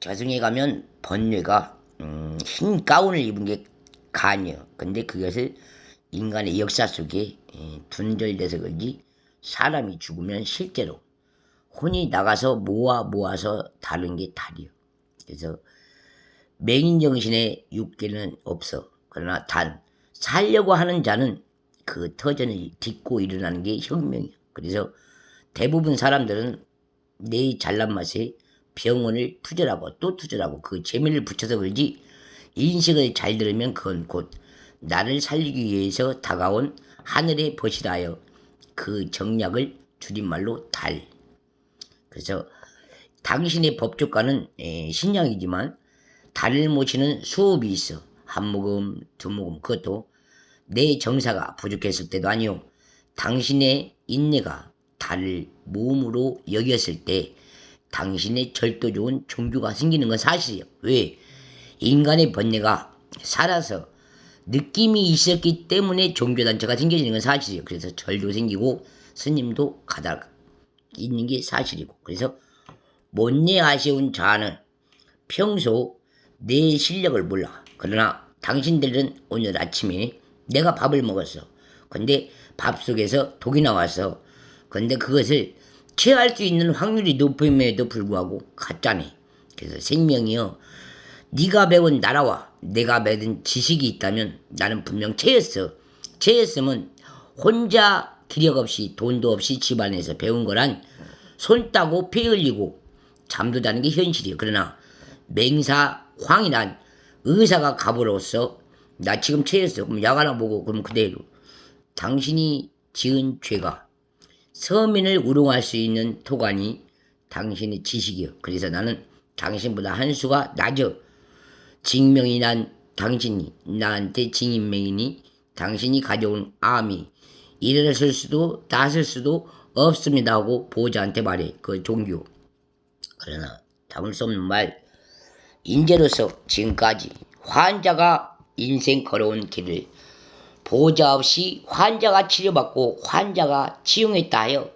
저승에 가면 번뇌가 흰 가운을 입은 게 간이요. 근데 그것을 인간의 역사 속에 분절돼서 그런지 사람이 죽으면 실제로 혼이 나가서 모아서 다른 게 달이요. 그래서 맹인정신의 육계는 없어. 그러나 단 살려고 하는 자는 그 터전을 딛고 일어나는 게 혁명이야. 그래서 대부분 사람들은 내 잘난 맛에 병원을 투절하고 또 투절하고 그 재미를 붙여서 그러지, 인식을 잘 들으면 그건 곧 나를 살리기 위해서 다가온 하늘의 벗이라여 그 정략을 줄임말로 달. 그래서 당신의 법조가는 신앙이지만 달을 모시는 수업이 있어. 한 모금 두 모금. 그것도 내 정사가 부족했을 때도 아니요, 당신의 인내가 달을 모음으로 여겼을 때 당신의 절도 좋은 종교가 생기는 건 사실이에요. 왜? 인간의 번뇌가 살아서 느낌이 있었기 때문에 종교단체가 생겨지는 건 사실이에요. 그래서 절도 생기고 스님도 가다 있는 게 사실이고. 그래서 못내 아쉬운 자는 평소 내 실력을 몰라. 그러나 당신들은 오늘 아침에 내가 밥을 먹었어. 근데 밥 속에서 독이 나왔어. 근데 그것을 취할 수 있는 확률이 높음에도 불구하고 가짜네. 그래서 생명이요, 네가 배운 나라와 내가 배운 지식이 있다면 나는 분명 채였어. 채였으면 혼자 기력 없이 돈도 없이 집안에서 배운 거란 손 따고 피 흘리고 잠도 자는 게 현실이에요. 그러나 맹사황이란 의사가 갑으로써 나 지금 채였어. 그럼 약 하나 보고 그럼 그대로 당신이 지은 죄가 서민을 우롱할 수 있는 토관이 당신의 지식이요. 그래서 나는 당신보다 한 수가 낮아. 징명이 난 당신이 나한테 징인명이니 당신이 가져온 암이 일어설 수도 낫을 수도 없습니다 하고 보호자한테 말해. 그 종교. 그러나 담을 수 없는 말, 인재로서 지금까지 환자가 인생 걸어온 길을 보호자 없이 환자가 치료받고 환자가 치용했다 하여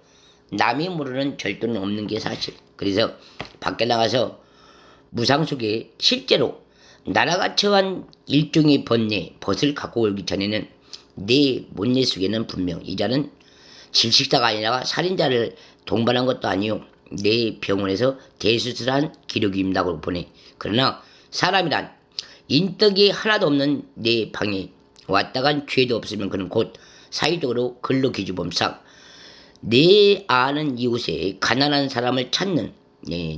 남이 모르는 절도는 없는 게 사실. 그래서 밖에 나가서 무상 속에 실제로 나라가 처한 일종의 번뇌, 벗을 갖고 오기 전에는 내 못내 속에는 분명 이 자는 질식자가 아니라 살인자를 동반한 것도 아니요, 내 병원에서 대수술한 기록이 있다고 보내. 그러나 사람이란 인덕이 하나도 없는 내 방에 왔다간 죄도 없으면 그는 곧 사회적으로 근로기준법상 내 아는 이웃에 가난한 사람을 찾는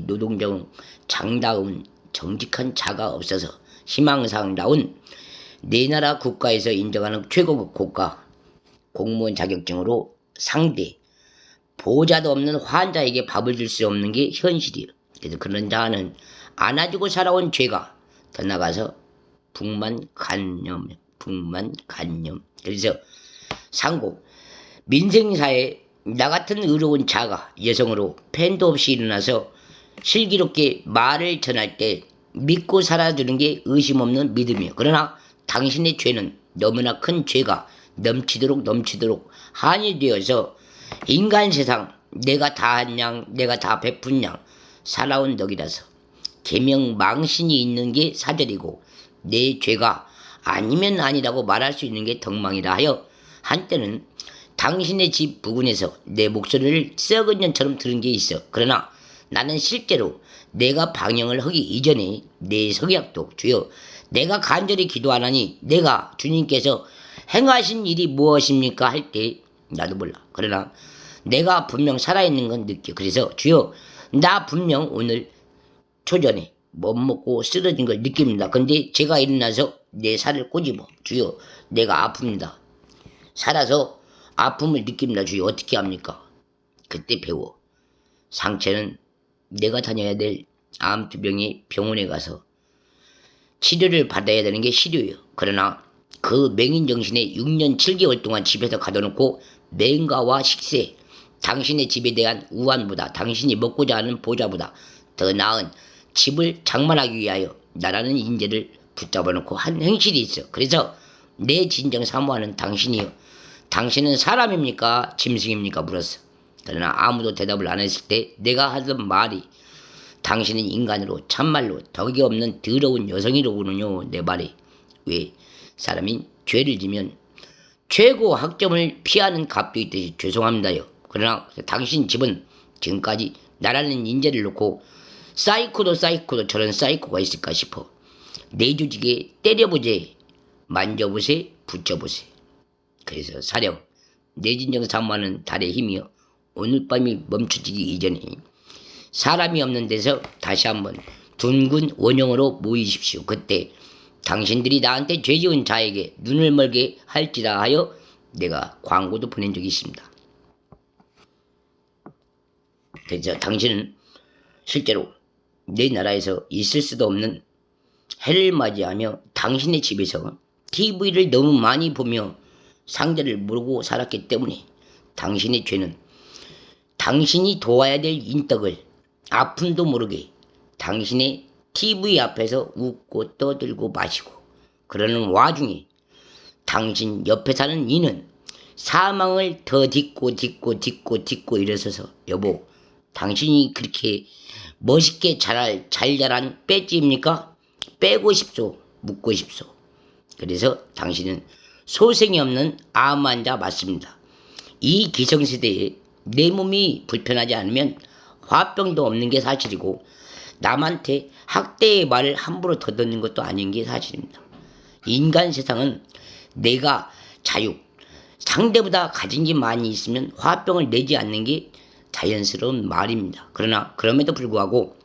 노동적 장다운 정직한 자가 없어서 희망사항다운 내 나라 국가에서 인정하는 최고급 국가 공무원 자격증으로 상대 보호자도 없는 환자에게 밥을 줄 수 없는 게 현실이에요. 그래서 그런 자는 안아주고 살아온 죄가 더 나가서 북만간염. 그래서 상고 민생사에 나 같은 의로운 자가 여성으로 팬도 없이 일어나서 슬기롭게 말을 전할 때 믿고 살아주는 게 의심 없는 믿음이에요. 그러나 당신의 죄는 너무나 큰 죄가 넘치도록 한이 되어서 인간 세상 내가 다 한 양, 내가 다 베푼 양 살아온 덕이라서 계명 망신이 있는 게 사절이고 내 죄가 아니면 아니라고 말할 수 있는 게 덕망이라 하여 한때는 당신의 집 부근에서 내 목소리를 썩은 년처럼 들은 게 있어. 그러나 나는 실제로 내가 방영을 하기 이전에 내 성약도 주여 내가 간절히 기도하나니 내가 주님께서 행하신 일이 무엇입니까 할 때 나도 몰라. 그러나 내가 분명 살아있는 건 느껴. 그래서 주여 나 분명 오늘 초전에 못 먹고 쓰러진 걸 느낍니다. 근데 제가 일어나서 내 살을 꼬집어 주여 내가 아픕니다. 살아서 아픔을 느낍니다. 주여 어떻게 합니까? 그때 배워. 상처는 내가 다녀야 될 암투병이 병원에 가서 치료를 받아야 되는 게 실효예요. 그러나 그 맹인정신에 6년 7개월 동안 집에서 가둬놓고 맹가와 식세, 당신의 집에 대한 우환보다 당신이 먹고자 하는 보좌보다 더 나은 집을 장만하기 위하여 나라는 인재를 붙잡아놓고 한 행실이 있어. 그래서 내 진정 사모하는 당신이요, 당신은 사람입니까 짐승입니까 물었어. 그러나 아무도 대답을 안 했을 때 내가 하던 말이 당신은 인간으로 참말로 덕이 없는 더러운 여성이로군요. 내 말이. 왜? 사람이 죄를 지면 최고 학점을 피하는 값도 있듯이 죄송합니다요. 그러나 당신 집은 지금까지 나라는 인재를 놓고 사이코도 저런 사이코가 있을까 싶어. 내 조직에 때려보세, 만져보세, 붙여보세. 그래서 사령, 내 진정 사모하는 달의 힘이여 오늘 밤이 멈춰지기 이전에 사람이 없는 데서 다시 한번 둥근 원형으로 모이십시오. 그때 당신들이 나한테 죄지은 자에게 눈을 멀게 할지라 하여 내가 광고도 보낸 적이 있습니다. 그래서 당신은 실제로 내 나라에서 있을 수도 없는 해를 맞이하며 당신의 집에서 TV를 너무 많이 보며 상대를 모르고 살았기 때문에 당신의 죄는 당신이 도와야 될 인덕을 아픔도 모르게 당신의 TV 앞에서 웃고 떠들고 마시고 그러는 와중에 당신 옆에 사는 이는 사망을 더 딛고 일어서서 여보 당신이 그렇게 멋있게 잘 자란 배지입니까? 빼고 싶소 묻고 싶소. 그래서 당신은 소생이 없는 암 환자 맞습니다. 이 기성시대에 내 몸이 불편하지 않으면 화병도 없는 게 사실이고 남한테 학대의 말을 함부로 더듬는 것도 아닌 게 사실입니다. 인간 세상은 내가 자유, 상대보다 가진 게 많이 있으면 화병을 내지 않는 게 자연스러운 말입니다. 그러나 그럼에도 불구하고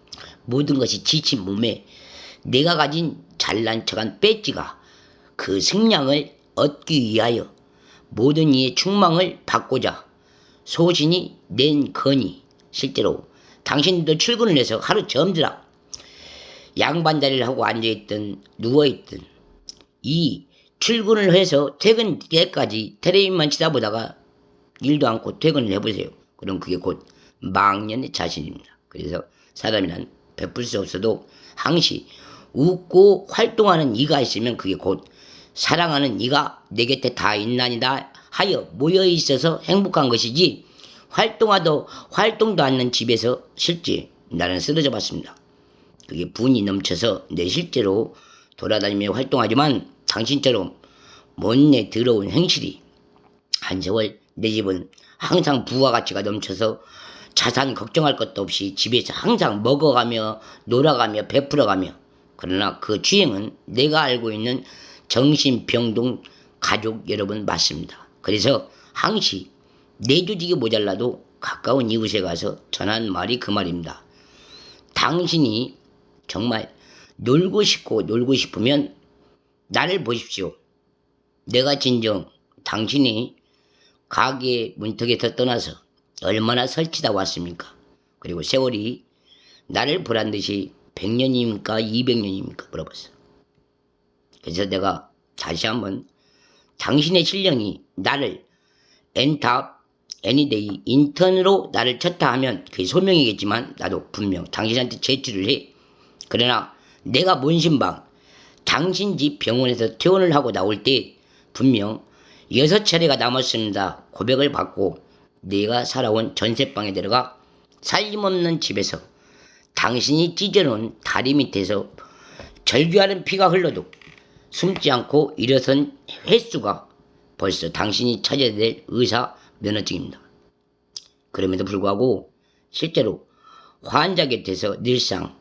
모든 것이 지친 몸에 내가 가진 잘난 척한 배지가 그 승량을 얻기 위하여 모든 이의 충망을 받고자 소신이 낸 건이 실제로 당신도 출근을 해서 하루 점들아 양반다리를 하고 앉아있든 누워있든 이 출근을 해서 퇴근 때까지 텔레비만 치다보다가 일도 않고 퇴근을 해보세요. 그럼 그게 곧 망년의 자신입니다. 그래서 사람이란 베풀 수 없어도 항시 웃고 활동하는 이가 있으면 그게 곧 사랑하는 이가 내 곁에 다 있나니다 하여 모여있어서 행복한 것이지 활동도 않는 집에서 실제 나는 쓰러져 봤습니다. 그게 분이 넘쳐서 내 실제로 돌아다니며 활동하지만 당신처럼 못내 더러운 행실이 한 세월 내 집은 항상 부와 가치가 넘쳐서 자산 걱정할 것도 없이 집에서 항상 먹어가며 놀아가며 베풀어가며 그러나 그 주행은 내가 알고 있는 정신병동 가족 여러분 맞습니다. 그래서 항시 내 조직이 모자라도 가까운 이웃에 가서 전한 말이 그 말입니다. 당신이 정말 놀고 싶으면 나를 보십시오. 내가 진정 당신이 가게 문턱에서 떠나서 얼마나 설치다 왔습니까? 그리고 세월이 나를 보란 듯이 100년입니까? 200년입니까? 물어봤어. 그래서 내가 다시 한번 당신의 신령이 나를 엔탑, 애니데이, 인턴으로 나를 쳤다 하면 그게 소명이겠지만 나도 분명 당신한테 제출을 해. 그러나 내가 문신방 당신 집 병원에서 퇴원을 하고 나올 때 분명 6차례가 남았습니다. 고백을 받고 내가 살아온 전세방에 들어가 살림없는 집에서 당신이 찢어놓은 다리 밑에서 절규하는 피가 흘러도 숨지 않고 일어선 횟수가 벌써 당신이 찾아야 될 의사 면허증입니다. 그럼에도 불구하고 실제로 환자 곁에서 늘상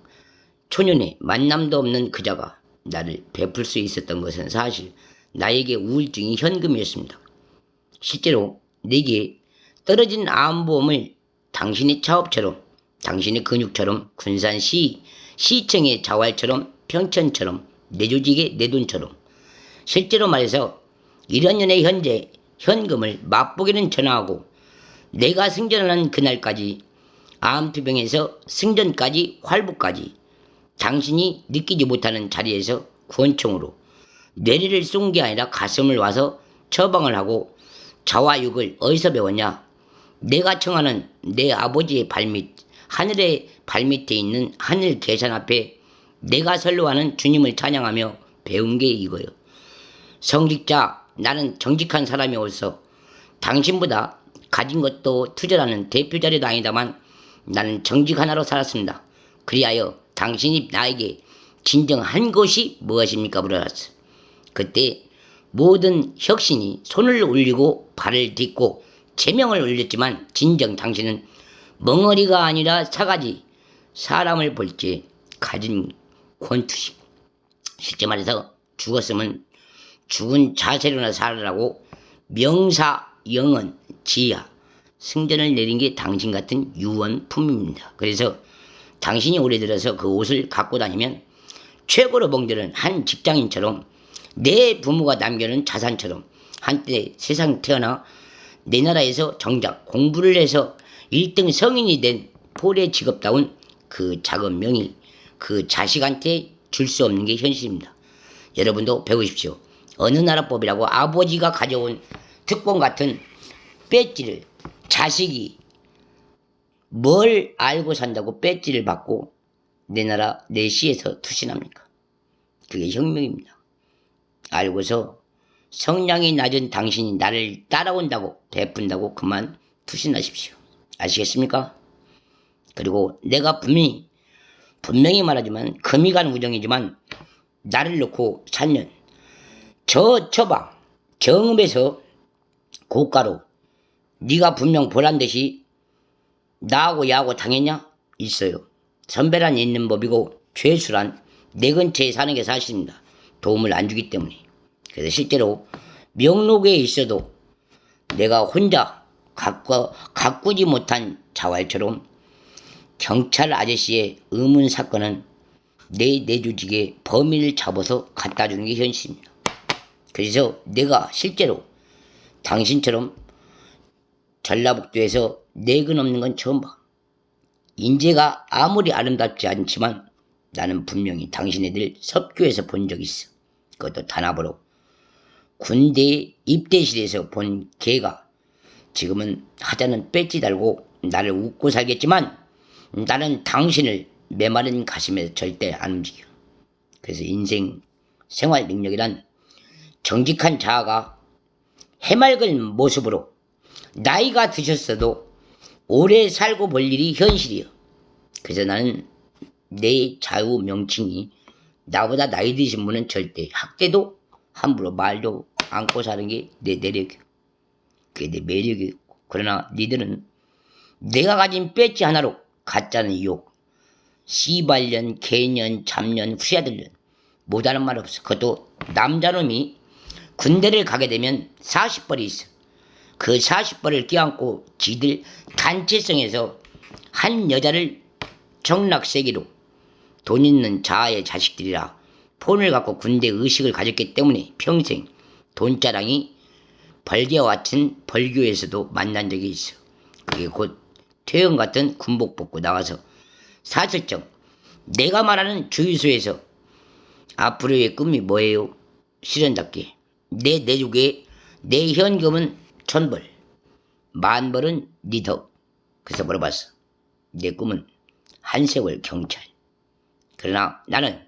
초년에 만남도 없는 그자가 나를 베풀 수 있었던 것은 사실 나에게 우울증이 현금이었습니다. 실제로 내게 떨어진 암보험을 당신의 차업처럼 당신의 근육처럼 군산시 시청의 자활처럼 평천처럼 내 조직의 내 돈처럼 실제로 말해서 1년의 현재 현금을 맛보기는 전화하고 내가 승전하는 그날까지 암투병에서 승전까지 활보까지 당신이 느끼지 못하는 자리에서 권총으로 뇌리를 쏜 게 아니라 가슴을 와서 처방을 하고 자화육을 어디서 배웠냐? 내가 청하는 내 아버지의 발밑 하늘의 발밑에 있는 하늘 계산 앞에 내가 설로하는 주님을 찬양하며 배운 게 이거요. 성직자 나는 정직한 사람이어서 당신보다 가진 것도 투자라는 대표 자리도 아니다만 나는 정직 하나로 살았습니다. 그리하여 당신이 나에게 진정한 것이 무엇입니까? 물어봤어. 그때 모든 혁신이 손을 올리고 발을 딛고 제명을 올렸지만 진정 당신은 멍어리가 아니라 사가지, 사람을 볼 때 가진 권투식. 실제 말해서 죽었으면 죽은 자세로나 살아라고 명사, 영언, 지하, 승전을 내린 게 당신 같은 유언품입니다. 그래서 당신이 올해 들어서 그 옷을 갖고 다니면 최고로 멍드는 한 직장인처럼 내 부모가 남겨놓은 자산처럼 한때 세상 태어나 내 나라에서 정작 공부를 해서 1등 성인이 된 폴의 직업다운 그 작은 명이 그 자식한테 줄 수 없는 게 현실입니다. 여러분도 배우십시오. 어느 나라법이라고 아버지가 가져온 특권 같은 배지를 자식이 뭘 알고 산다고 배지를 받고 내 나라 내 시에서 투신합니까? 그게 혁명입니다. 알고서 성량이 낮은 당신이 나를 따라온다고 베푼다고 그만 투신하십시오. 아시겠습니까? 그리고 내가 분명히 말하지만 금이 간 우정이지만 나를 놓고 살면 저 처방 정읍에서 고가로 네가 분명 보란듯이 나하고 야하고 당했냐? 있어요. 선배란 있는 법이고 죄수란 내 근처에 사는 게 사실입니다. 도움을 안 주기 때문에. 그래서 실제로 명록에 있어도 내가 혼자 가꾸지 못한 자활처럼 경찰 아저씨의 의문 사건은 내 내조직에 범인을 잡아서 갖다 주는 게 현실입니다. 그래서 내가 실제로 당신처럼 전라북도에서 내근 없는 건 처음 봐. 인재가 아무리 아름답지 않지만 나는 분명히 당신네들 섭교에서 본 적 있어. 그것도 단합으로. 군대 입대실에서 본 걔가 지금은 하자는 배지 달고 나를 웃고 살겠지만 나는 당신을 메마른 가슴에 절대 안 움직여. 그래서 인생 생활 능력이란 정직한 자아가 해맑은 모습으로 나이가 드셨어도 오래 살고 볼 일이 현실이요. 그래서 나는 내 좌우 명칭이 나보다 나이 드신 분은 절대 학대도 함부로 말도 않고 사는 게 내 내력이요. 그게 내 매력이고. 그러나 니들은 내가 가진 배지 하나로 가짜는 유혹, 씨발년, 개년, 잡년, 후야들년 못하는 말 없어. 그것도 남자놈이 군대를 가게 되면 40벌이 있어. 그 40벌을 껴안고 지들 단체성에서 한 여자를 정락세기로 돈 있는 자아의 자식들이라 폰을 갖고 군대 의식을 가졌기 때문에 평생 돈자랑이 벌개와 같은 벌교에서도 만난 적이 있어. 그게 곧 퇴원 같은 군복 벗고 나와서 사실적 내가 말하는 주유소에서 앞으로의 꿈이 뭐예요? 실현답게 내 내족에 내 현금은 1000벌, 10,000벌은 니 덕. 그래서 물어봤어. 내 꿈은 한 세월 경찰. 그러나 나는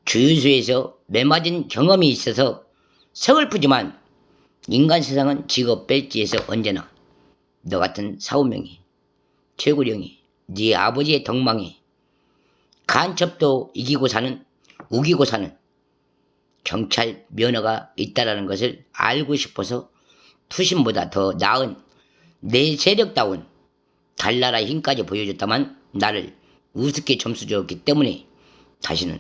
주유소에서 매맞은 경험이 있어서 서글프지만 인간 세상은 직업 벨지에서 언제나 너 같은 사우명이, 최구령이, 네 아버지의 덕망에 간첩도 이기고 사는, 우기고 사는 경찰 면허가 있다라는 것을 알고 싶어서 투신보다 더 나은 내 세력다운 달나라 힘까지 보여줬다만 나를 우습게 점수 줬기 때문에 다시는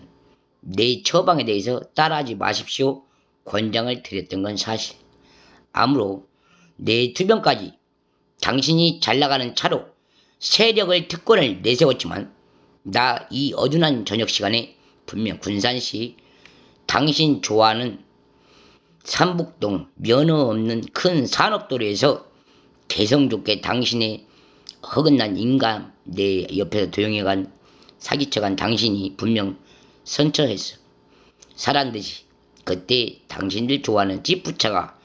내 처방에 대해서 따라하지 마십시오 권장을 드렸던 건 사실. 아무로 내 주변까지 당신이 잘나가는 차로 세력을 특권을 내세웠지만 나 이 어두운 저녁 시간에 분명 군산시 당신 좋아하는 삼북동 면허 없는 큰 산업도로에서 개성 좋게 당신의 허근난 인간 내 옆에서 도용해간 사기쳐간 당신이 분명 선처했어. 사람듯이 그때 당신들 좋아하는 찌푸차가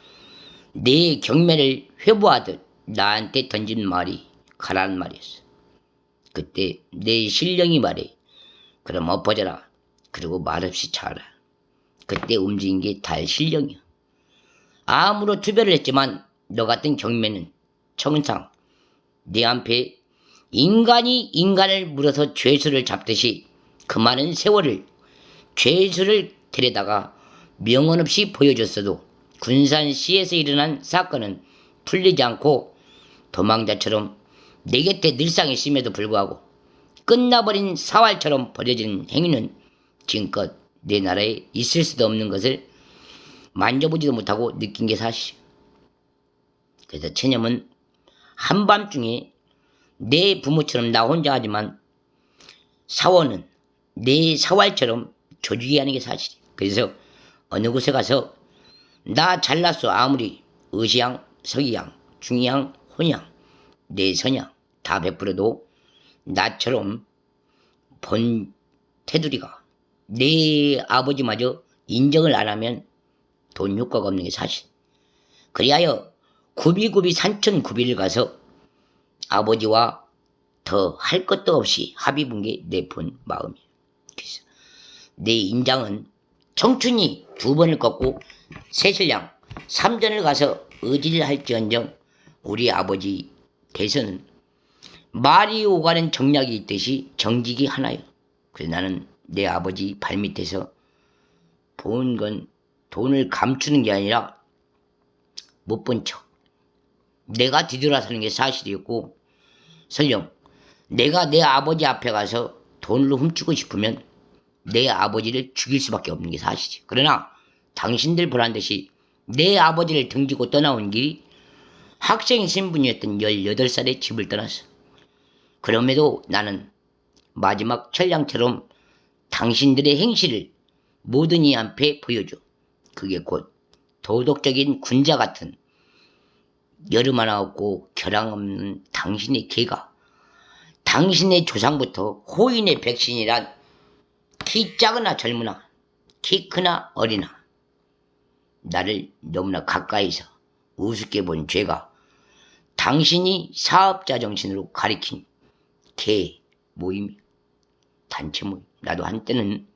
내 경매를 회부하듯 나한테 던진 말이 가라는 말이었어. 그때 내 신령이 말해. 그럼 엎어져라. 그리고 말없이 자라. 그때 움직인 게 달 신령이야. 암으로 투별을 했지만 너 같은 경매는 청상 내 앞에 인간이 인간을 물어서 죄수를 잡듯이 그 많은 세월을 죄수를 데려다가 명언 없이 보여줬어도 군산시에서 일어난 사건은 풀리지 않고 도망자처럼 내 곁에 늘상 있음에도 불구하고 끝나버린 사활처럼 버려진 행위는 지금껏 내 나라에 있을 수도 없는 것을 만져보지도 못하고 느낀 게 사실이야. 그래서 체념은 한밤중에 내 부모처럼 나 혼자 하지만 사원은 내 사활처럼 조직이 하는 게 사실이야. 그래서 어느 곳에 가서 나 잘났어 아무리 의시양, 서기양, 중이양, 혼양, 내 선양 다 베풀어도 나처럼 본 테두리가 내 아버지마저 인정을 안 하면 돈 효과가 없는 게 사실. 그리하여 굽이굽이 산천구비를 가서 아버지와 더 할 것도 없이 합의 본 게 내 본 마음이에요. 그래서 내 인장은 청춘이 2번을 꺾고 새신랑 3전을 가서 의지를 할지언정 우리 아버지 대선은 말이 오가는 정략이 있듯이 정직이 하나요. 그래서 나는 내 아버지 발밑에서 본 건 돈을 감추는 게 아니라 못 본 척. 내가 뒤돌아서는 게 사실이었고 설령 내가 내 아버지 앞에 가서 돈을 훔치고 싶으면 내 아버지를 죽일 수밖에 없는 게 사실이지. 그러나 당신들 보란듯이 내 아버지를 등지고 떠나온 길이 학생 신분이었던 18살에 집을 떠났어. 그럼에도 나는 마지막 천량처럼 당신들의 행실을 모든 이 앞에 보여줘. 그게 곧 도덕적인 군자 같은 여름 하나 없고 결항 없는 당신의 개가 당신의 조상부터 호인의 백신이란 키 작으나 젊으나 키 크나 어리나 나를 너무나 가까이서 우습게 본 죄가 당신이 사업자 정신으로 가리킨 개 모임, 단체 모임. 나도 한때는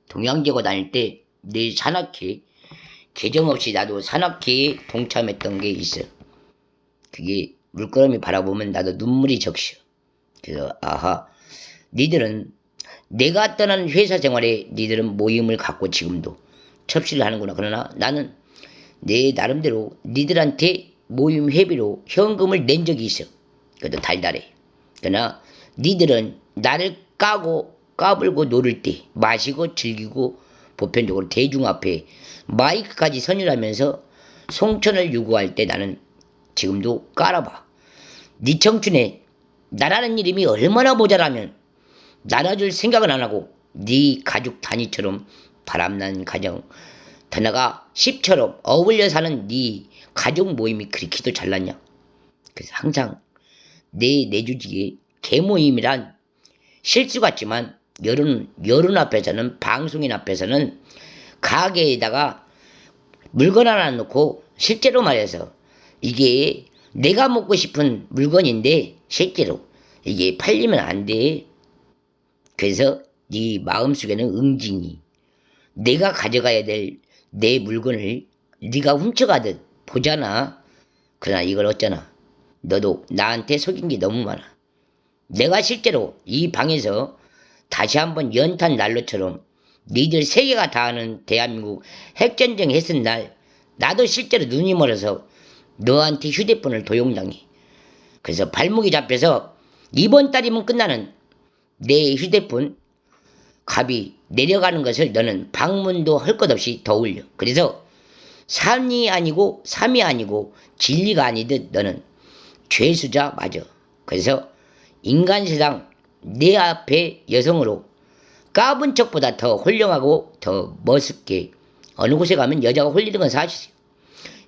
동양제고 다닐 때 내 산악회 개정 없이 나도 산악회에 동참했던 게 있어. 그게 물끄러미 바라보면 나도 눈물이 적셔. 그래서 아하, 니들은 내가 떠난 회사 생활에 니들은 모임을 갖고 지금도 첩시를 하는구나. 그러나 나는 내 나름대로 니들한테 모임 회비로 현금을 낸 적이 있어. 그래도 달달해. 그러나 니들은 나를 까불고 노를 때 마시고 즐기고 보편적으로 대중 앞에 마이크까지 선율하면서 송천을 요구할 때 나는 지금도 깔아봐. 네 청춘에 나라는 이름이 얼마나 모자라면 나눠줄 생각은 안 하고 네 가족 단위처럼 바람난 가정 더나가 씹처럼 어울려 사는 네 가족 모임이 그렇게도 잘났냐. 그래서 항상 내 내조직의 개모임이란 실수 같지만 여론 앞에서는 방송인 앞에서는 가게에다가 물건 하나 놓고 실제로 말해서 이게 내가 먹고 싶은 물건인데 실제로 이게 팔리면 안 돼. 그래서 네 마음속에는 응징이 내가 가져가야 될 내 물건을 네가 훔쳐가듯 보잖아. 그러나 이걸 어쩌나 너도 나한테 속인 게 너무 많아. 내가 실제로 이 방에서 다시 한번 연탄 난로처럼 니들 세계가 다 아는 대한민국 핵전쟁 했은 날 나도 실제로 눈이 멀어서 너한테 휴대폰을 도용당해. 그래서 발목이 잡혀서 이번 달이면 끝나는 내 휴대폰 값이 내려가는 것을 너는 방문도 할 것 없이 더 올려. 그래서 산이 아니고 삼이 아니고 진리가 아니듯 너는 죄수자 맞아. 그래서 인간 세상 내 앞에 여성으로 까분 척보다 더 홀령하고 더 멋있게 어느 곳에 가면 여자가 홀리는 건 사실이야.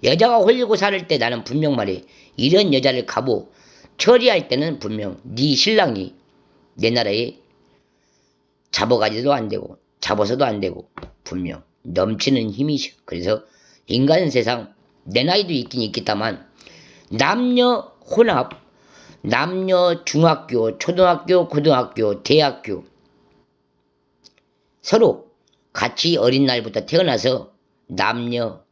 여자가 홀리고 살 때 나는 분명 말해 이런 여자를 가보 처리할 때는 분명 네 신랑이 내 나라에 잡아가지도 안 되고 잡아서도 안 되고 분명 넘치는 힘이셔. 그래서 인간 세상 내 나이도 있긴 있겠다만 남녀 혼합 남녀 중학교 초등학교 고등학교 대학교 서로 같이 어린 날부터 태어나서 남녀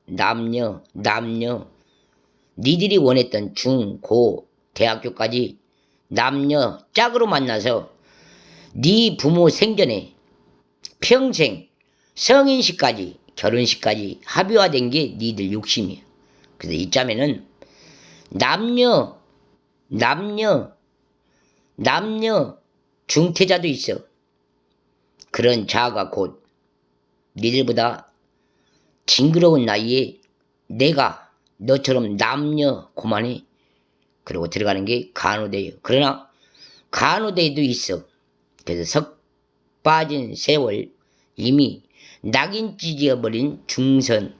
니들이 원했던 중 고 대학교까지 남녀 짝으로 만나서 네 부모 생전에 평생 성인식까지 결혼식까지 합의화된 게 니들 욕심이야. 그래서 이참에는 남녀 중태자도 있어. 그런 자가 곧 니들보다 징그러운 나이에 내가 너처럼 남녀 고만해. 그리고 들어가는 게 간호대예요. 그러나 간호대도 있어. 그래서 석 빠진 세월 이미 낙인 찢어버린 중년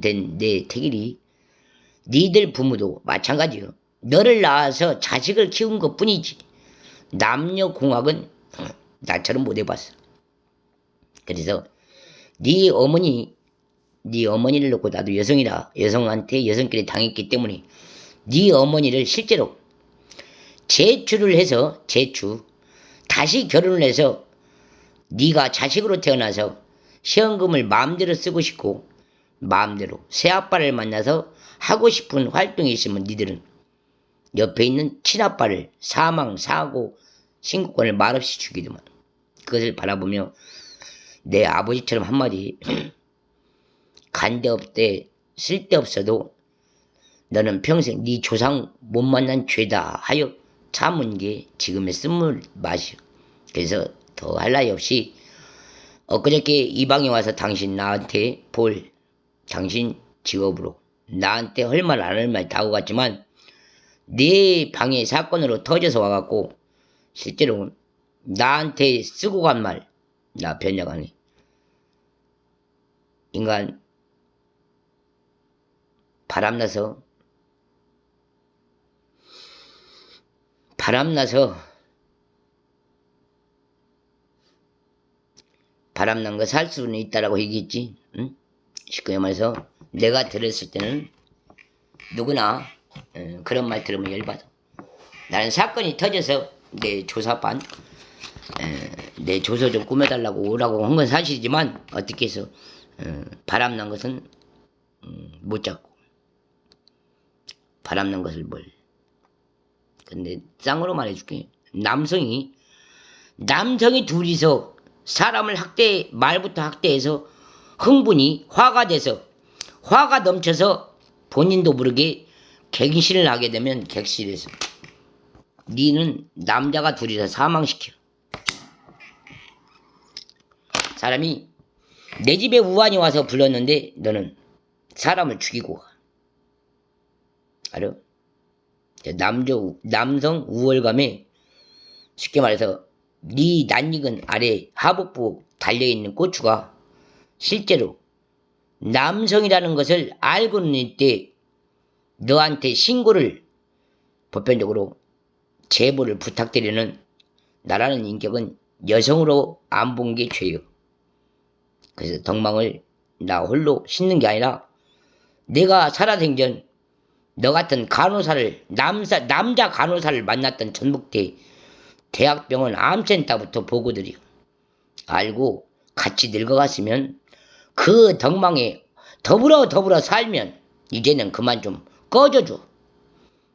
된 내 태길이 니들 부모도 마찬가지요. 너를 낳아서 자식을 키운 것 뿐이지 남녀 공학은 나처럼 못 해봤어. 그래서 네 어머니를 놓고 나도 여성이라 여성한테 여성끼리 당했기 때문에 네 어머니를 실제로 제추를 해서 다시 결혼을 해서 네가 자식으로 태어나서 시험금을 마음대로 쓰고 싶고 마음대로 새아빠를 만나서 하고 싶은 활동이 있으면 니들은 옆에 있는 친아빠를 사망, 사고, 신고권을 말없이 주기도만. 그것을 바라보며 내 아버지처럼 한마디 간데없대 쓸데없어도 너는 평생 네 조상 못 만난 죄다 하여 참은 게 지금의 쓴물 맛이요. 그래서 더 할 나위 없이 엊그저께 이 방에 와서 당신 나한테 당신 직업으로 나한테 할 말 안 할 말 다 하고 갔지만 네 방에 사건으로 터져서 와갖고 실제로 나한테 쓰고 간 말 나 변명 안 해. 인간 바람나서 바람난 거 살 수는 있다라고 얘기했지. 응? 쉽게 말해서 내가 들었을 때는 누구나 그런 말 들으면 열받아. 나는 사건이 터져서 내 조사반 내 조서 좀 꾸며달라고 오라고 한 건 사실이지만 어떻게 해서 바람난 것은 못 잡고 바람난 것을 근데 쌍으로 말해줄게. 남성이 둘이서 사람을 말부터 학대해서 흥분이 화가 돼서 화가 넘쳐서 본인도 모르게 객실을 하게 되면 객실에서 니는 남자가 둘이서 사망시켜. 사람이 내 집에 우환이 와서 불렀는데 너는 사람을 죽이고 가. 알아? 남성 우월감에 쉽게 말해서 네 낯익은 아래 하복부 달려있는 고추가 실제로 남성이라는 것을 알고는 있대 너한테 신고를 보편적으로 제보를 부탁드리는 나라는 인격은 여성으로 안 본 게 죄요. 그래서 덕망을 나 홀로 싣는 게 아니라 내가 살아생전 너 같은 간호사를 남자 간호사를 만났던 전북대 대학병원 암센터부터 보고드려. 알고 같이 늙어갔으면 그 덕망에 더불어 살면 이제는 그만 좀 꺼져줘.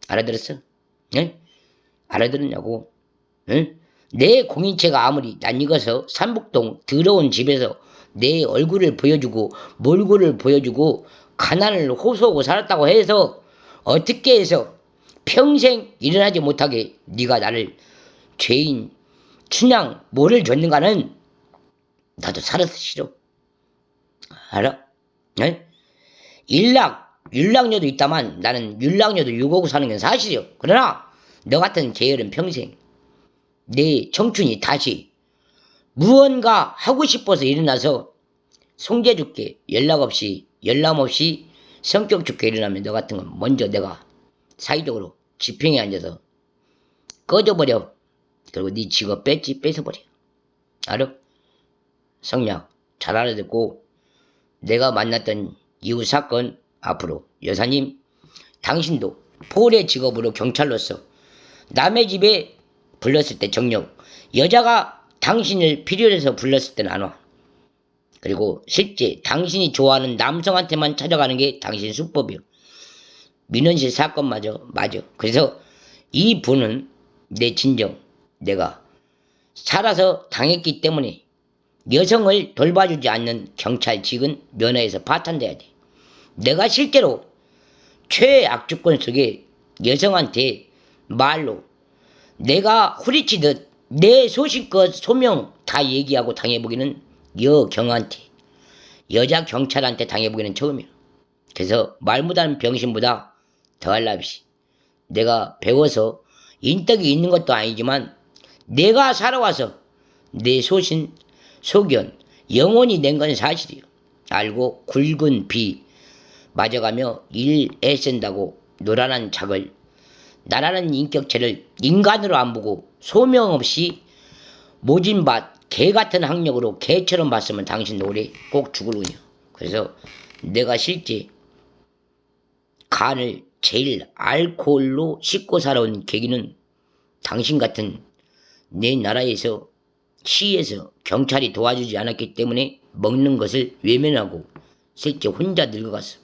알아들었어? 응? 알아들었냐고? 응? 내 공인체가 아무리 낯익어서 삼북동 더러운 집에서 내 얼굴을 보여주고 몰골을 보여주고 가난을 호소하고 살았다고 해서 어떻게 해서 평생 일어나지 못하게 네가 나를 죄인 춘향 뭐를 줬는가는 나도 살아서 싫어. 알아? 네? 율락녀도 있다만 나는 율락녀도 욕하고 사는 건 사실이요. 그러나 너 같은 게으른 평생 내 청춘이 다시 무언가 하고 싶어서 일어나서 송재 죽게 연락 없이 성격 좋게 일어나면 너 같은 건 먼저 내가 사회적으로 지평에 앉아서 꺼져버려. 그리고 네 직업 뺏어버려. 알아? 성략 잘 알아듣고 내가 만났던 이후 사건 앞으로 여사님 당신도 폴의 직업으로 경찰로서 남의 집에 불렀을 때 정녕 여자가 당신을 필요로 해서 불렀을 때는 안 와. 그리고 실제 당신이 좋아하는 남성한테만 찾아가는 게 당신 수법이요. 민원실 사건마저 맞아. 그래서 이 분은 내 진정 내가 살아서 당했기 때문에 여성을 돌봐주지 않는 경찰직은 면허에서 파탄돼야 돼. 내가 실제로 최악주권 속에 여성한테 말로 내가 후리치듯 내 소신껏 소명 다 얘기하고 당해보기는 여경한테 여자 경찰한테 당해보기는 처음이야. 그래서 말 못하는 병신보다 더할 나없이 내가 배워서 인덕이 있는 것도 아니지만 내가 살아와서 내 소신 소견 영혼이 낸 건 사실이요. 알고 굵은 비 맞아가며 일 애쓴다고 노란한 작을 나라는 인격체를 인간으로 안 보고 소명 없이 모진밭 개같은 학력으로 개처럼 봤으면 당신 올해 꼭 죽을군요. 그래서 내가 실제 간을 제일 알코올로 씻고 살아온 계기는 당신 같은 내 나라에서 시에서 경찰이 도와주지 않았기 때문에 먹는 것을 외면하고 실제 혼자 늙어갔어.